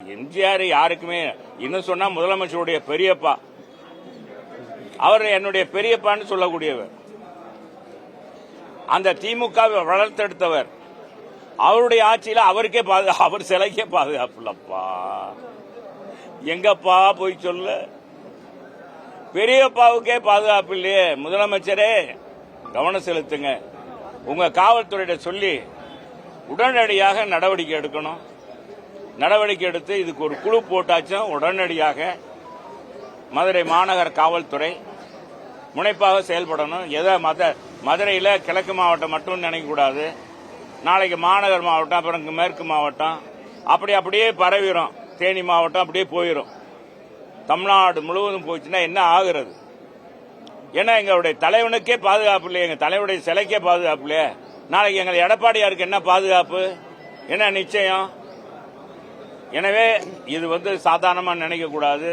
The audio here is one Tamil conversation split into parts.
எம்ஜிஆர் யாருக்குமே இன்னும் சொன்னா முதலமைச்சருடைய பெரியப்பா, அவர் என்னுடைய பெரியப்பான்னு சொல்லக்கூடியவர். அந்த திமுக வளர்த்தெடுத்தவர். அவருடைய ஆட்சியில அவருக்கே அவர் சிலைக்கே பாதுகாப்பு இல்லப்பா. எங்கப்பா போய் சொல்ல, பெரியப்பாவுக்கே பாதுகாப்பு இல்லையே. முதலமைச்சரே கவனம் செலுத்துங்க. உங்க காவல்துறையிட சொல்லி உடனடியாக நடவடிக்கை எடுக்கணும். நடவடிக்கை எடுத்து இதுக்கு ஒரு குழு போட்டாச்சும் உடனடியாக மதுரை மாநகர காவல்துறை முனைப்பாக செயல்படணும். எதை மதுரையில் கிழக்கு மாவட்டம் மட்டும் நினைக்கக்கூடாது. நாளைக்கு மாநகர் மாவட்டம், அப்புறம் மேற்கு மாவட்டம், அப்படியே பரவிடும். தேனி மாவட்டம் அப்படியே போயிடும். தமிழ்நாடு முழுவதும் போச்சுன்னா என்ன ஆகுறது? ஏன்னா எங்களுடைய தலைவனுக்கே பாதுகாப்பு இல்லையே, எங்க தலைவனுடைய சிலைக்கே பாதுகாப்பு இல்லையே. நாளைக்கு எங்கள் எடப்பாடியாருக்கு என்ன பாதுகாப்பு, என்ன நிச்சயம்? எனவே இது சாதாரணமா நினைக்க கூடாது.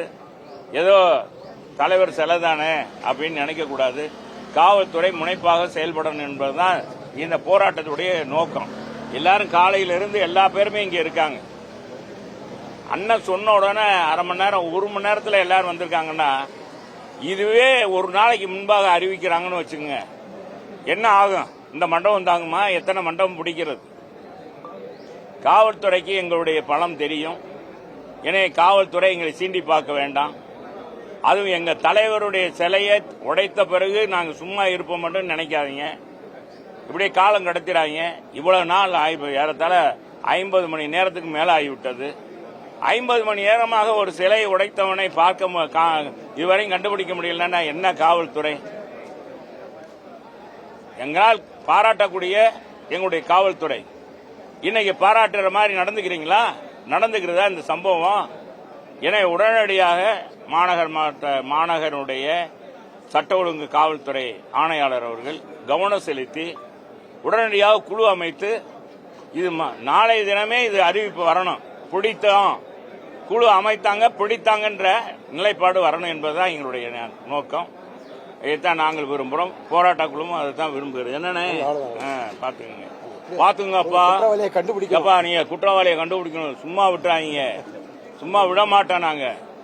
ஏதோ தலைவர் சிலை தானே அப்படின்னு நினைக்க கூடாது. காவல்துறை முனைப்பாக செயல்படணும் என்பதுதான் இந்த போராட்டத்துடைய நோக்கம். எல்லாரும் காலையிலிருந்து எல்லா பேருமே இங்க இருக்காங்க. அண்ணன் சொன்ன உடனே அரை மணி நேரம் 1 மணி நேரத்தில் எல்லாரும் வந்திருக்காங்கன்னா, இதுவே ஒரு நாளைக்கு முன்பாக அறிவிக்கிறாங்கன்னு வச்சுக்கோங்க, என்ன ஆகும்? இந்த மண்டபம் தாங்குமா? எத்தனை மண்டபம் பிடிக்கிறது? காவல்துறைக்கு எங்களுடைய பலம் தெரியும். எனவே காவல்துறை எங்களை சீண்டி பார்க்க வேண்டாம். அதுவும் எங்க தலைவருடைய சிலையை உடைத்த பிறகு நாங்க சும்மா இருப்போம் மட்டும் நினைக்காதீங்க. இப்படியே காலம் கடத்திடாங்க. இவ்வளவு நாள் ஏறத்தாழ 50 மணி நேரத்துக்கு மேல ஆகிவிட்டது. 50 மணி நேரமாக ஒரு சிலையை உடைத்தவனை பார்க்க இதுவரையும் கண்டுபிடிக்க முடியலன்னா என்ன காவல்துறை? எங்களால் பாராட்டக்கூடிய எங்களுடைய காவல்துறை இன்னைக்கு பாராட்டுற மாதிரி நடந்துக்கிறீங்களா? நடந்துக்கிறதா இந்த சம்பவம்? எனவே உடனடியாக மாநகருடைய சட்ட ஒழுங்கு காவல்துறை ஆணையாளர் அவர்கள் கவனம் செலுத்தி உடனடியாக குழு அமைத்து இது நாளைய தினமே இது அறிவிப்பு வரணும். பிடித்தோம், குழு அமைத்தாங்க, பிடித்தாங்கன்ற நிலைப்பாடு வரணும் என்பதுதான் எங்களுடைய நோக்கம். இதைத்தான் நாங்கள் விரும்புகிறோம். போராட்ட குழுவும் அதைத்தான் விரும்புகிறது. என்னன்னு பாத்துங்கப்பா, நீங்க குற்றவாளியை கண்டுபிடிக்கணும். சும்மா விட்டுறாங்க, சும்மா விட மாட்டோம் நாங்க.